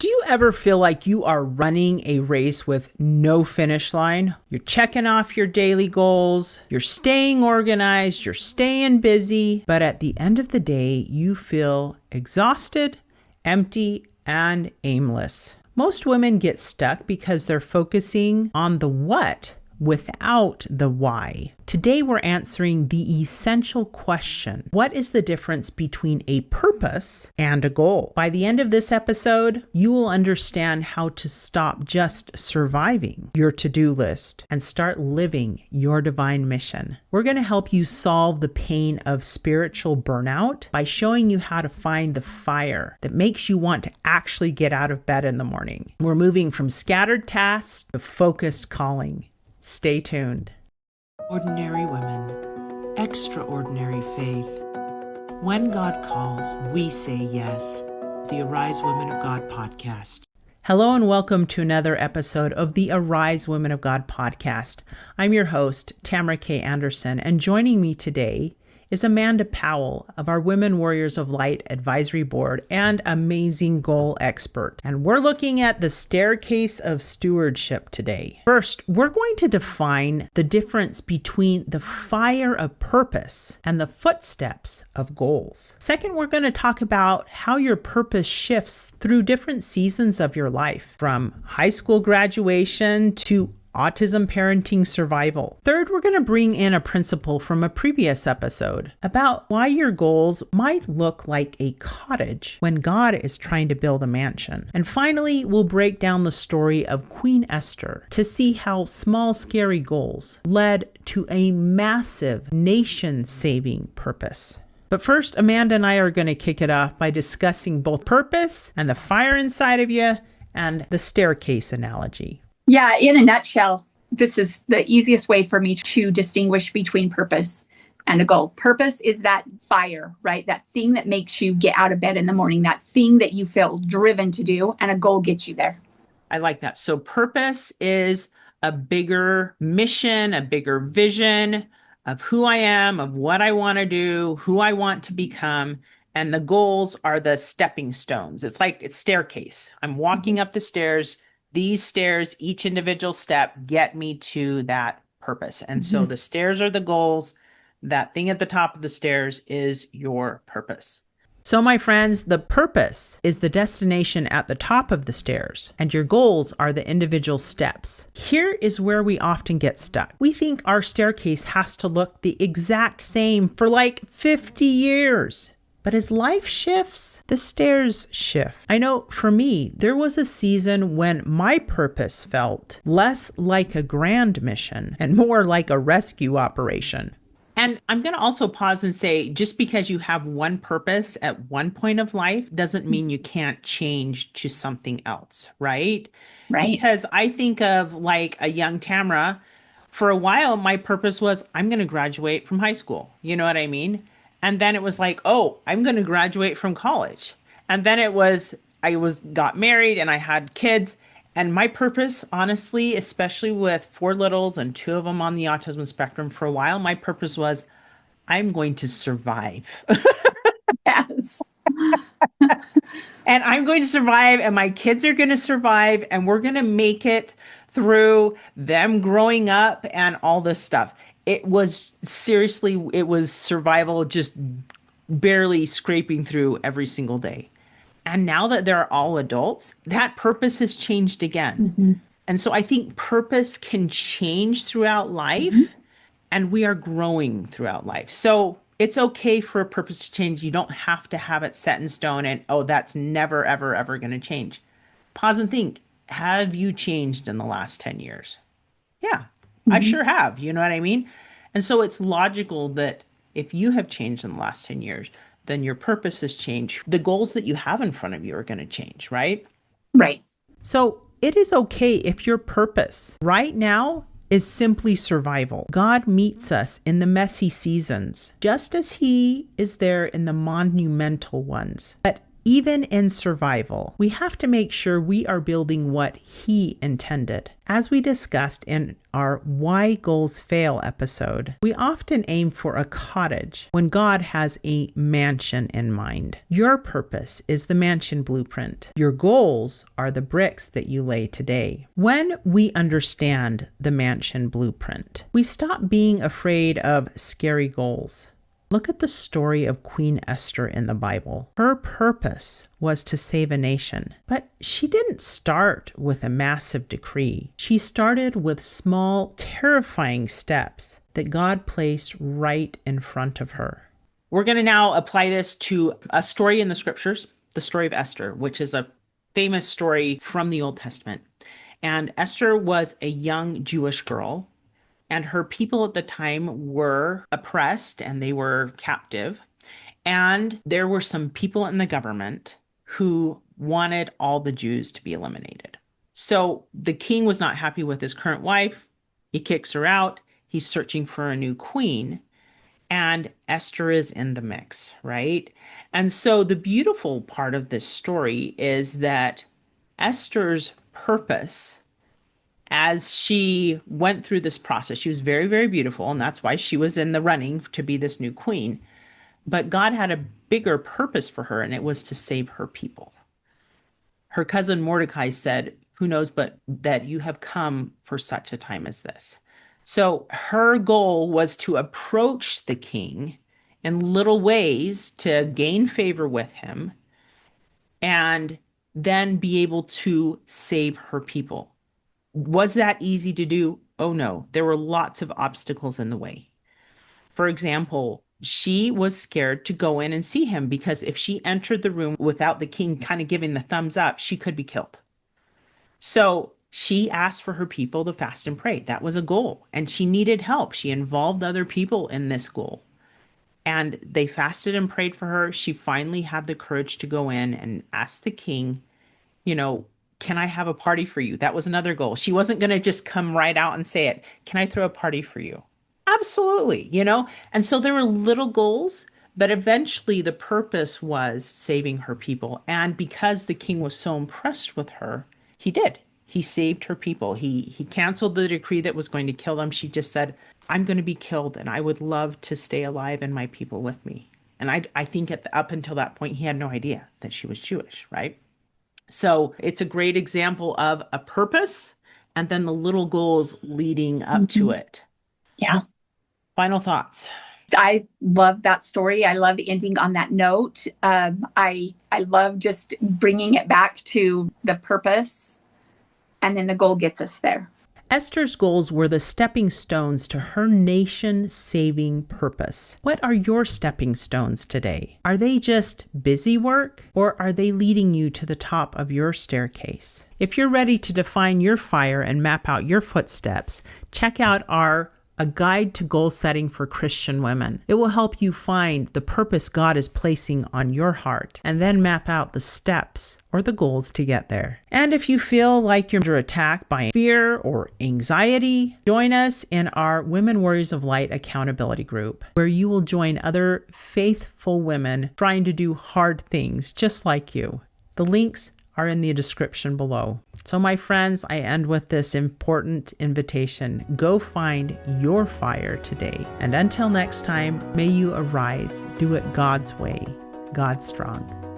Do you ever feel like you are running a race with no finish line? You're checking off your daily goals, you're staying organized, you're staying busy, but at the end of the day, you feel exhausted, empty, and aimless. Most women get stuck because they're focusing on the what without the why. Today, we're answering the essential question: what is the difference between a purpose and a goal? By the end of this episode, you will understand how to stop just surviving your to-do list and start living your divine mission. We're going to help you solve the pain of spiritual burnout by showing you how to find the fire that makes you want to actually get out of bed in the morning. We're moving from scattered tasks to focused calling. Stay tuned. Ordinary women, extraordinary faith. When God calls, we say yes. The Arise Women of God podcast. Hello and welcome to another episode of the Arise Women of God podcast. I'm your host, Tamara K. Anderson, and joining me today is Amanda Powell of our Women Warriors of Light Advisory Board and amazing goal expert. And we're looking at the staircase of stewardship today. First, we're going to define the difference between the fire of purpose and the footsteps of goals. Second, we're going to talk about how your purpose shifts through different seasons of your life, from high school graduation to autism parenting survival. Third, we're going to bring in a principle from a previous episode about why your goals might look like a cottage when God is trying to build a mansion. And finally, we'll break down the story of Queen Esther to see how small, scary goals led to a massive nation-saving purpose. But first, Amanda and I are going to kick it off by discussing both purpose and the fire inside of you and the staircase analogy. Yeah, in a nutshell, this is the easiest way for me to distinguish between purpose and a goal. Purpose is that fire, right? That thing that makes you get out of bed in the morning, that thing that you feel driven to do, and a goal gets you there. I like that. So purpose is a bigger mission, a bigger vision of who I am, of what I want to do, who I want to become. And the goals are the stepping stones. It's like it's staircase. I'm walking up the stairs. These stairs, each individual step, get me to that purpose. And so the stairs are the goals. That thing at the top of the stairs is your purpose. So my friends, the purpose is the destination at the top of the stairs, and your goals are the individual steps. Here is where we often get stuck. We think our staircase has to look the exact same for like 50 years. But as life shifts, the stairs shift. I know for me, there was a season when my purpose felt less like a grand mission and more like a rescue operation. And I'm going to also pause and say, just because you have one purpose at one point of life doesn't mean you can't change to something else, right? Right. Because I think of like a young Tamara. For a while, my purpose was, I'm going to graduate from high school. You know what I mean? And then it was like, oh, I'm going to graduate from college. And then got married and I had kids. And my purpose, honestly, especially with 4 littles and 2 of them on the autism spectrum for a while, my purpose was, I'm going to survive. Yes. And I'm going to survive, and my kids are going to survive, and we're going to make it through them growing up and all this stuff. It was survival, just barely scraping through every single day. And now that they're all adults, that purpose has changed again. And so I think purpose can change throughout life, and we are growing throughout life. So it's okay for a purpose to change. You don't have to have it set in stone and, oh, that's never, ever, ever going to change. Pause and think, have you changed in the last 10 years? Yeah. I sure have. You know what I mean? And so it's logical that if you have changed in the last 10 years, then your purpose has changed. The goals that you have in front of you are going to change, right? Right. So it is okay if your purpose right now is simply survival. God meets us in the messy seasons, just as He is there in the monumental ones. But Even in survival, we have to make sure we are building what He intended. As we discussed in our Why Goals Fail episode, we often aim for a cottage when God has a mansion in mind. Your purpose is the mansion blueprint. Your goals are the bricks that you lay today. When we understand the mansion blueprint, we stop being afraid of scary goals. Look at the story of Queen Esther in the Bible. Her purpose was to save a nation, but she didn't start with a massive decree. She started with small, terrifying steps that God placed right in front of her. We're going to now apply this to a story in the scriptures, the story of Esther, which is a famous story from the Old Testament. And Esther was a young Jewish girl, and her people at the time were oppressed and they were captive. And there were some people in the government who wanted all the Jews to be eliminated. So the king was not happy with his current wife. He kicks her out. He's searching for a new queen. And Esther is in the mix, right? And so the beautiful part of this story is that Esther's purpose, as she went through this process, she was very, very beautiful, and that's why she was in the running to be this new queen. But God had a bigger purpose for her, and it was to save her people. Her cousin Mordecai said, "Who knows but that you have come for such a time as this." So her goal was to approach the king in little ways to gain favor with him and then be able to save her people. Was that easy to do? Oh no, there were lots of obstacles in the way. For example, she was scared to go in and see him because if she entered the room without the king kind of giving the thumbs up, she could be killed. So she asked for her people to fast and pray. That was a goal, and she needed help. She involved other people in this goal. And they fasted and prayed for her. She finally had the courage to go in and ask the king, can I have a party for you? That was another goal. She wasn't going to just come right out and say it. Can I throw a party for you? Absolutely, And so there were little goals, but eventually the purpose was saving her people. And because the king was so impressed with her, he did. He saved her people. He canceled the decree that was going to kill them. She just said, I'm going to be killed and I would love to stay alive and my people with me. And I think up until that point, he had no idea that she was Jewish, right? So it's a great example of a purpose and then the little goals leading up to it. Yeah. Final thoughts. I love that story. I love ending on that note. I love just bringing it back to the purpose, and then the goal gets us there. Esther's goals were the stepping stones to her nation-saving purpose. What are your stepping stones today? Are they just busy work, or are they leading you to the top of your staircase? If you're ready to define your fire and map out your footsteps, check out A Guide to Goal Setting for Christian Women. It will help you find the purpose God is placing on your heart and then map out the steps or the goals to get there. And if you feel like you're under attack by fear or anxiety, join us in our Women Warriors of Light accountability group, where you will join other faithful women trying to do hard things just like you. The links are in the description below. So my friends, I end with this important invitation. Go find your fire today. And until next time, may you arise, do it God's way, God strong.